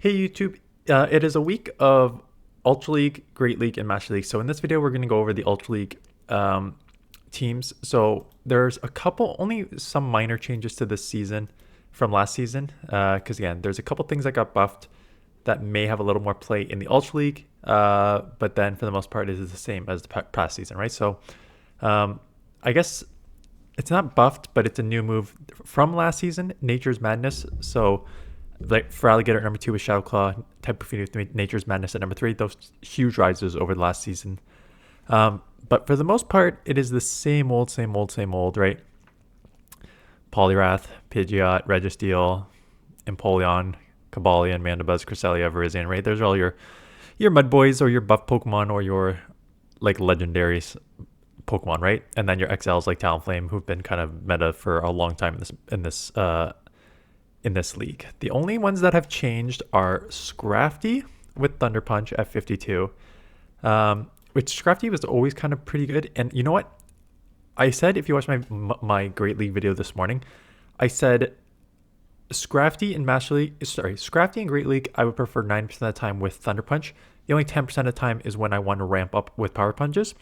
Hey YouTube, it is a week of Ultra League, Great League, and Master League. So in this video, we're going to go over the Ultra League teams. So there's a couple, only some minor changes to this season from last season. Because again, there's a couple things that got buffed that may have a little more play in the Ultra League. But then for the most part, it is the same as the past season, right? So I guess it's not buffed, but it's a new move from last season, Nature's Madness. So like Feraligatr at number 2 with Shadow Claw, Tapu Fini with Nature's Madness at number 3. Those huge rises over the last season. But for the most part, it is the same old, right? Poliwrath, Pidgeot, Registeel, Empoleon, Cobalion, Mandibuzz, Cresselia, Virizion, right? There's all your mud boys or your buff Pokemon or your like legendaries Pokemon, right? And then your XLs like Talonflame, who've been kind of meta for a long time in this league. The only ones that have changed are Scrafty with Thunder Punch at 52, which Scrafty was always kind of pretty good. And you know what? I said, if you watch my Great League video this morning, I said Scrafty and Great League, I would prefer 9% of the time with Thunder Punch. The only 10% of the time is when I want to ramp up with Power Punches.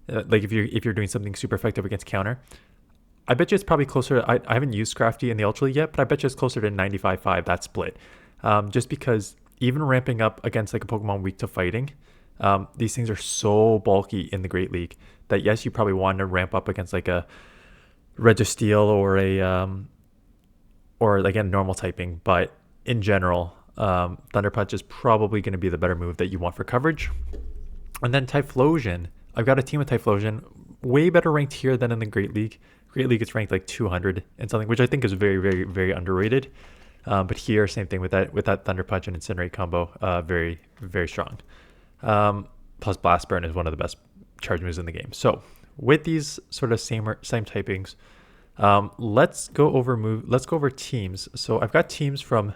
Like if you're doing something super effective against counter. I bet you it's probably closer. I haven't used Scrafty in the Ultra League yet, but I bet you it's closer to 95-5, that split. Just because even ramping up against like a Pokemon weak to fighting, these things are so bulky in the Great League that yes, you probably want to ramp up against like a Registeel or like a normal typing, but in general, Thunder Punch is probably going to be the better move that you want for coverage. And then Typhlosion, I've got a team with Typhlosion, way better ranked here than in the Great League. Great League, it's ranked like 200 and something, which I think is very, very, very underrated. But here, same thing with that Thunder Punch and Incinerate combo, very, very strong. Plus Blast Burn is one of the best charge moves in the game. So with these sort of same typings, let's go over teams. So I've got teams from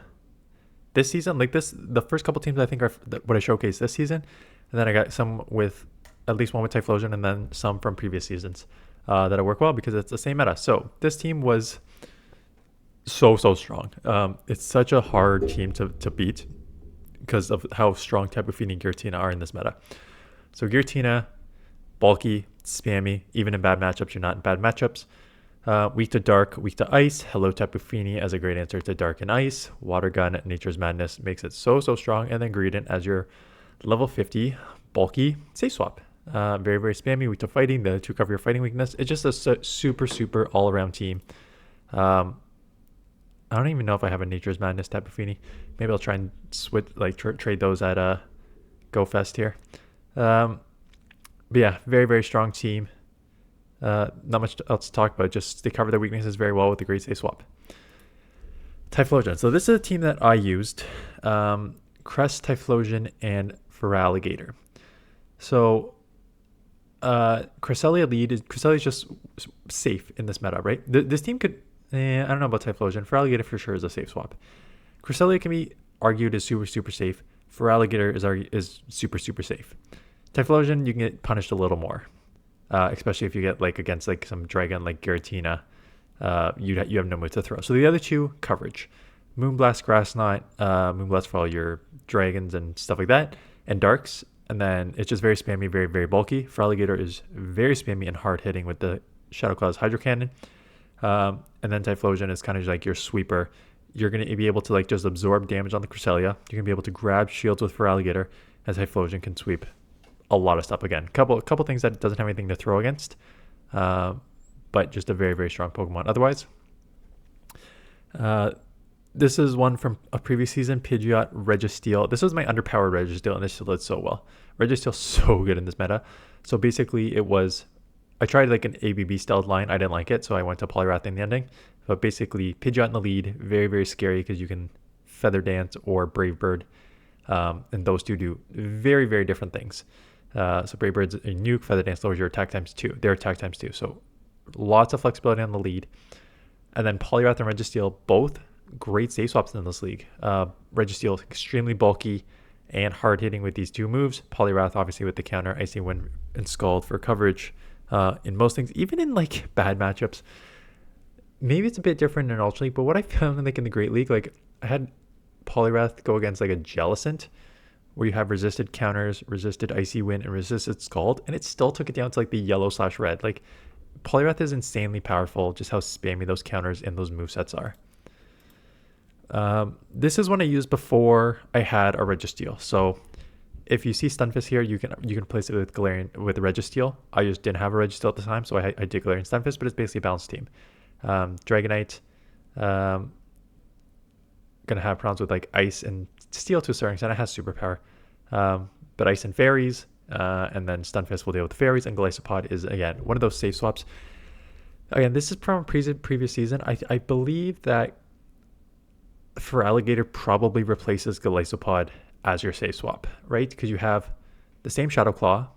this season, like the first couple teams I think are what I showcased this season, and then I got some with at least one with Typhlosion, and then some from previous seasons that work well because it's the same meta. So this team was so strong. It's such a hard team to beat because of how strong Tapu Fini and Giratina are in this meta. So Giratina, bulky, spammy, even in bad matchups. You're not in bad matchups. Weak to dark, weak to ice. Hello Tapu Fini as a great answer to dark and ice. Water Gun, Nature's Madness makes it so strong. And then Greedent as your level 50 bulky safe swap. Very, very spammy, weak to fighting, the two cover your fighting weakness. It's just a super all-around team. I don't even know if I have a Nature's Madness Tapu Fini. Maybe I'll try and switch, like trade those at GoFest here. But yeah, very, very strong team. Not much else to talk about. Just they cover their weaknesses very well with the great safe swap. Typhlosion. So this is a team that I used. Crest, Typhlosion, and Feraligatr. So Cresselia is just safe in this meta, right? This team could, I don't know about Typhlosion. Feraligatr for sure is a safe swap. Cresselia can be argued as super safe. Feraligatr is super safe. Typhlosion, you can get punished a little more, especially if you get like against like some dragon like Giratina. You have no move to throw. So the other two, coverage. Moonblast, Grass Knot, Moonblast for all your dragons and stuff like that, and darks. And then it's just very spammy, very, very bulky. Feraligatr is very spammy and hard hitting with the Shadow Claw's Hydro Cannon. And then Typhlosion is kind of like your sweeper. You're going to be able to like just absorb damage on the Cresselia. You're going to be able to grab shields with Feraligatr, and Typhlosion can sweep a lot of stuff again. Couple things that it doesn't have anything to throw against, but just a very, very strong Pokemon. Otherwise, this is one from a previous season, Pidgeot, Registeel. This was my underpowered Registeel, and this still did so well. Registeel's so good in this meta. So basically, I tried like an ABB stealth line. I didn't like it, so I went to Poliwrath in the ending. But basically, Pidgeot in the lead, very, very scary because you can Feather Dance or Brave Bird. And those two do very, very different things. So Brave Bird's a nuke, Feather Dance lowers your attack times 2. Their attack times 2. So lots of flexibility on the lead. And then Poliwrath and Registeel, both great safe swaps in this league. Registeel is extremely bulky and hard hitting with these two moves. Poliwrath obviously with the counter, Icy Wind and Scald for coverage. In most things, even in like bad matchups, maybe it's a bit different in Ultra League, but what I found like in the Great League, like I had Poliwrath go against like a Jellicent, where you have resisted counters, resisted Icy Wind, and resisted Scald, and it still took it down to like the yellow/red. Like, Poliwrath is insanely powerful, just how spammy those counters and those movesets are. This is one I used before I had a Registeel. So if you see Stunfisk here, you can place it with Galarian with Registeel. I just didn't have a Registeel at the time, so I did Galarian Stunfisk, but it's basically a balanced team. Dragonite, gonna have problems with like Ice and Steel to a certain extent. It has superpower, but Ice and Fairies, and then Stunfisk will deal with the Fairies, and Golisopod is again one of those safe swaps. Again, this is from previous season. I believe that Feraligatr probably replaces Golisopod as your safe swap, right? Because you have the same Shadow Claw,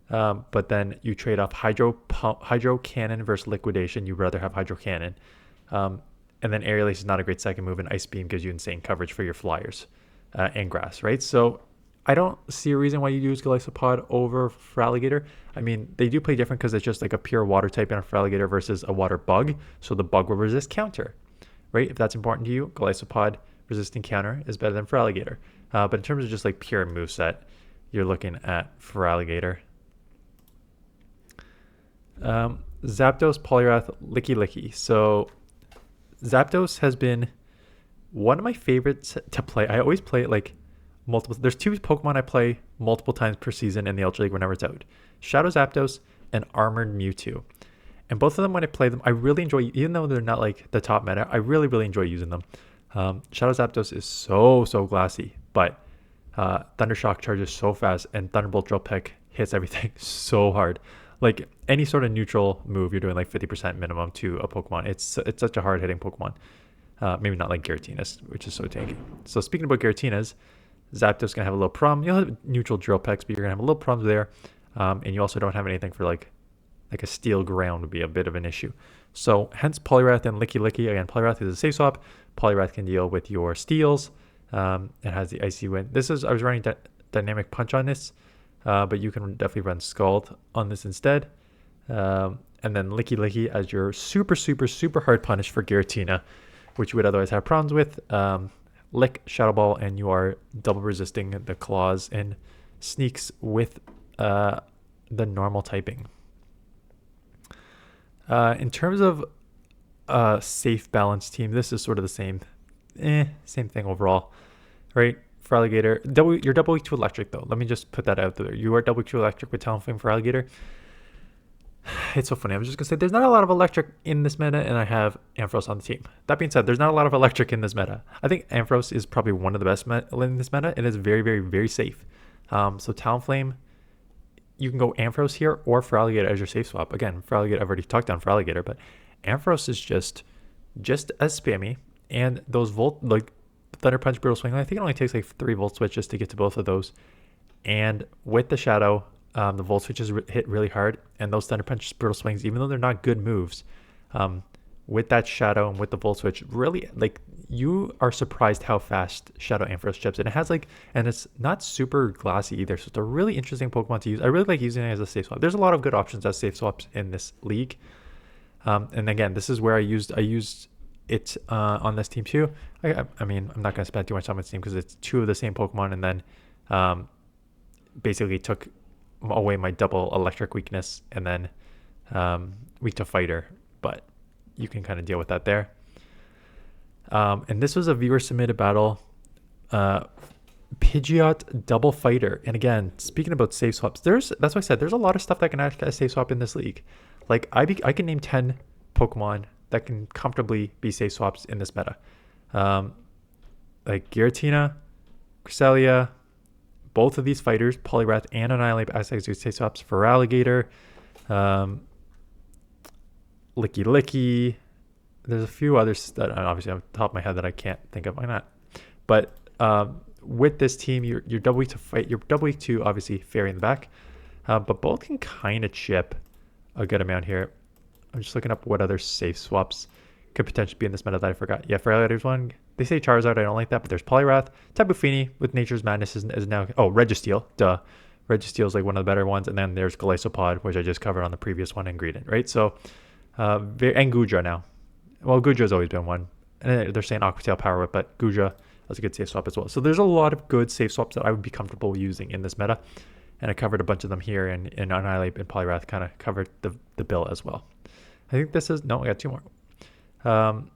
but then you trade off Hydro Cannon versus Liquidation. You'd rather have Hydro Cannon. And then Aerial Ace is not a great second move, and Ice Beam gives you insane coverage for your Flyers and Grass, right? So I don't see a reason why you use Golisopod over Feraligatr. I mean, they do play different because it's just like a pure water type in a Feraligatr versus a water bug, so the bug will resist counter, right? If that's important to you, Golisopod resisting counter is better than Feraligatr. But in terms of just like pure moveset, you're looking at Feraligatr. Zapdos, Poliwrath, Licky. So Zapdos has been one of my favorites to play. I always play it like multiple. There's two Pokemon I play multiple times per season in the Ultra League whenever it's out. Shadow Zapdos and Armored Mewtwo. And both of them, when I play them, I really enjoy, even though they're not like the top meta, I really enjoy using them. Shadow Zapdos is so glassy, but Thunder Shock charges so fast, and Thunderbolt Drill Peck hits everything so hard. Like any sort of neutral move, you're doing like 50% minimum to a Pokemon. It's such a hard hitting Pokemon. Maybe not like Giratina, which is so tanky. So speaking about Giratina, Zapdos gonna have a little problem. You'll have neutral Drill Pecks, but you're gonna have a little problems there. And you also don't have anything for like a Steel Ground would be a bit of an issue. So hence Poliwrath and Licky. Again, Poliwrath is a safe swap. Poliwrath can deal with your Steels. It has the Icy Wind. I was running Dynamic Punch on this, but you can definitely run Scald on this instead. And then Licky as your super hard punish for Giratina, which you would otherwise have problems with. Lick, Shadow Ball, and you are double resisting the claws and sneaks with the normal typing. In terms of safe balanced team, this is sort of the same thing overall, right? Feraligatr, you're double weak to electric though. Let me just put that out there. You are double weak to electric with Talonflame Feraligatr. It's so funny. I'm just gonna say there's not a lot of electric in this meta, and I have Ampharos on the team. That being said, there's not a lot of electric in this meta. I think Ampharos is probably one of the best in this meta, and it's very safe. So Talonflame, you can go Ampharos here or Feraligatr as your safe swap. Again, Feraligatr, I've already talked down Feraligatr, but Ampharos is just as spammy, and those Thunder Punch, Brutal Swing, I think it only takes like 3 Volt Switches to get to both of those. And with the Shadow, the Volt Switches hit really hard, and those Thunder Punch, Brutal Swings, even though they're not good moves, with that Shadow and with the Volt Switch, really, like, you are surprised how fast Shadow Ampharos chips. And it has and it's not super glassy either, so it's a really interesting Pokemon to use. I really like using it as a safe swap. There's a lot of good options as safe swaps in this league. And again, this is where I used it on this team too. I mean, I'm not going to spend too much time on this team because it's 2 of the same Pokemon, and then basically took away my double electric weakness, and then weak to fighter, but you can kind of deal with that there. And this was a viewer submitted battle, Pidgeot double fighter. And again, speaking about safe swaps, that's why I said there's a lot of stuff that can act as safe swap in this league. Like I can name 10 Pokemon that can comfortably be safe swaps in this meta. Like Giratina, Cresselia, both of these fighters, Poliwrath and Annihilate, as safe swaps. Feraligatr, Licky. There's a few others that obviously on the top of my head that I can't think of. Why not? But with this team, you're double weak to fight. You're double weak to obviously Fairy in the back, but both can kind of chip a good amount here. I'm just looking up what other safe swaps could potentially be in this meta that I forgot. Yeah, Feraligatr's one. They say Charizard. I don't like that, but there's Poliwrath. Tapu Fini with Nature's Madness is now. Oh, Registeel. Duh. Registeel is like one of the better ones. And then there's Golisopod, which I just covered on the previous one, and Greedent, right? So, and Goodra now. Well, Gudra's always been one. And they're saying Aqua Tail Power Whip, but Gudra That's a good safe swap as well. So there's a lot of good safe swaps that I would be comfortable using in this meta. And I covered a bunch of them here, and Annihilate and Poliwrath kind of covered the bill as well. I think this is, no, I got two more. I'm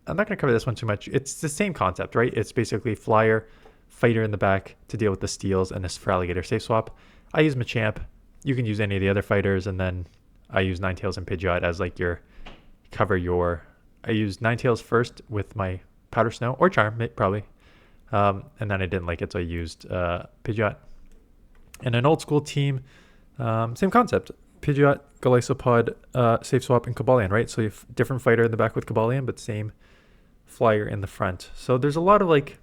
not going to cover this one too much. It's the same concept, right? It's basically Flyer, Fighter in the back to deal with the steals, and this Feraligatr safe swap. I use Machamp. You can use any of the other fighters, and then I use Ninetales and Pidgeot as like I use Ninetales first with my Powder Snow, or Charm, probably. And then I didn't like it, so I used Pidgeot. And an old school team, same concept. Pidgeot, Golisopod, safe swap, and Cobalion, right? So you have different fighter in the back with Cobalion, but same flyer in the front. So there's a lot of like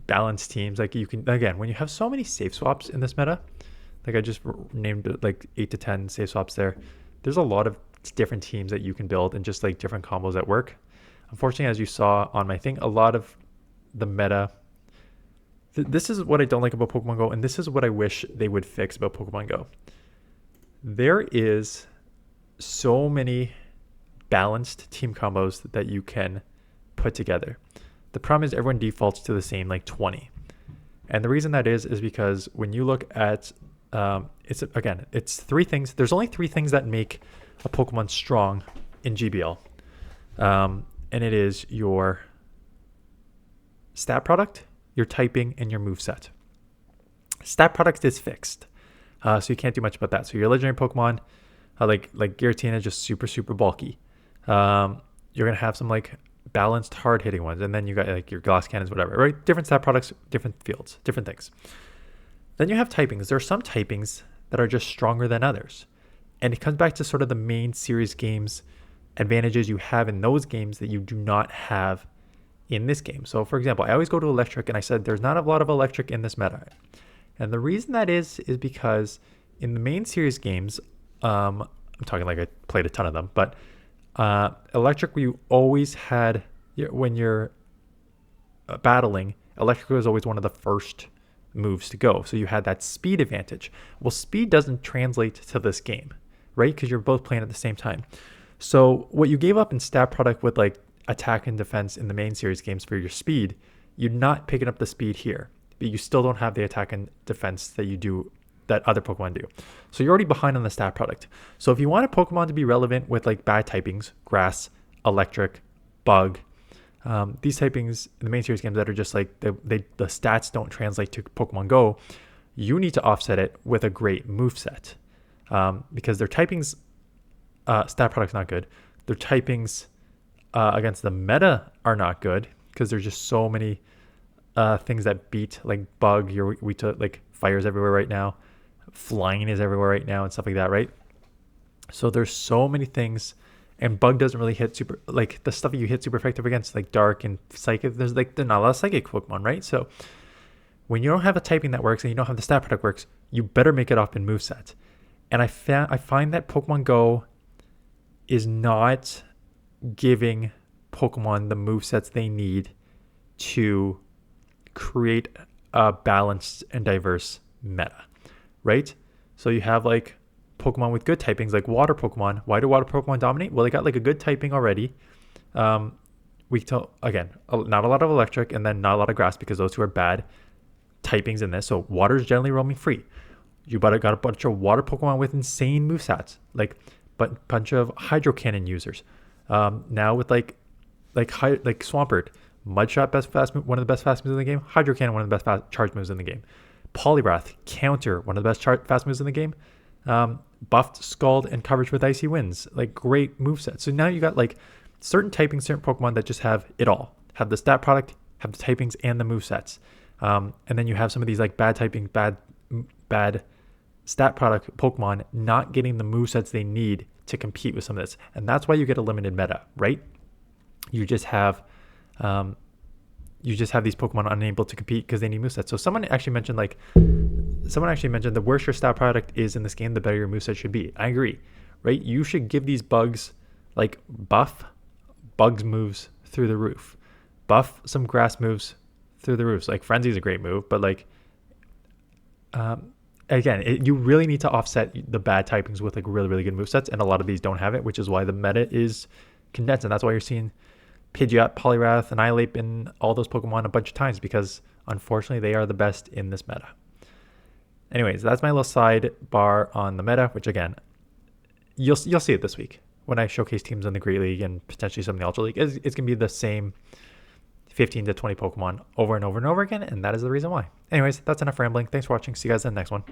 balanced teams. Like you can, again, when you have so many safe swaps in this meta, like I just named like 8 to 10 safe swaps there. There's a lot of different teams that you can build and just like different combos that work. Unfortunately, as you saw on my thing, a lot of the meta, this is what I don't like about Pokemon Go, and this is what I wish they would fix about Pokemon Go. There is so many balanced team combos that you can put together. The problem is everyone defaults to the same like 20. And the reason that is because when you look at, it's three things. There's only three things that make a Pokemon strong in GBL. And it is your stat product, your typing, and your moveset. Stat product is fixed. So you can't do much about that. So your legendary Pokemon, like Giratina, is just super, super bulky. You're going to have some like balanced, hard-hitting ones. And then you got like your glass cannons, whatever, right? Different stat products, different fields, different things. Then you have typings. There are some typings that are just stronger than others. And it comes back to sort of the main series games advantages you have in those games that you do not have in this game. So for example, I always go to electric, and I said there's not a lot of electric in this meta. And the reason that is because in the main series games, I'm talking like I played a ton of them, but electric, you always had, when you're battling, electric was always one of the first moves to go. So you had that speed advantage. Well, speed doesn't translate to this game, right? Because you're both playing at the same time. So what you gave up in stat product with like attack and defense in the main series games for your speed, you're not picking up the speed here. But you still don't have the attack and defense that you do, that other Pokemon do. So you're already behind on the stat product. So if you want a Pokemon to be relevant with like bad typings, grass, electric, bug, these typings in the main series games that are just like the stats don't translate to Pokemon Go, you need to offset it with a great moveset. Because their typings, stat product's not good. Their typings against the meta are not good because there's just so many things that beat, like bug, like fire's everywhere right now, flying is everywhere right now, and stuff like that, right? So there's so many things, and bug doesn't really hit super, like the stuff that you hit super effective against, like dark and psychic. There's not a lot of psychic Pokemon, right? So when you don't have a typing that works and you don't have the stat product works, you better make it up in moveset. And I find that Pokemon Go is not giving Pokemon the movesets they need to create a balanced and diverse meta, right? So you have like Pokemon with good typings, like water Pokemon. Why do water Pokemon dominate? Well, they got like a good typing already. Again, not a lot of electric, and then not a lot of grass, because those two are bad typings in this. So water is generally roaming free. You got a bunch of water Pokemon with insane movesets, like but bunch of Hydro Cannon users. Now with like Swampert, Mudshot, one of the best fast moves in the game. Hydro Cannon, one of the best charge moves in the game. Poliwrath, Counter, one of the best fast moves in the game. Buffed, Scald, and coverage with Icy Winds, like great movesets. So now you got like certain typings, certain Pokemon that just have it all. Have the stat product, have the typings, and the movesets. And then you have some of these like bad typing, bad stat product Pokemon not getting the movesets they need to compete with some of this. And that's why you get a limited meta, right? You just have these Pokemon unable to compete because they need movesets. So someone actually mentioned the worse your stat product is in this game, the better your moveset should be. I agree, right? You should give these bugs like buff bugs moves through the roof, buff some grass moves through the roof. So, like Frenzy is a great move, but like you really need to offset the bad typings with like really, really good movesets, and a lot of these don't have it, which is why the meta is condensed, and that's why you're seeing Pidgeot, Poliwrath, Annihilate in all those Pokemon a bunch of times because unfortunately they are the best in this meta. Anyways, that's my little sidebar on the meta, which again, you'll see it this week when I showcase teams in the Great League and potentially some in the Ultra League. It's going to be the same 15 to 20 Pokemon over and over and over again, and that is the reason why. Anyways, that's enough rambling. Thanks for watching. See you guys in the next one.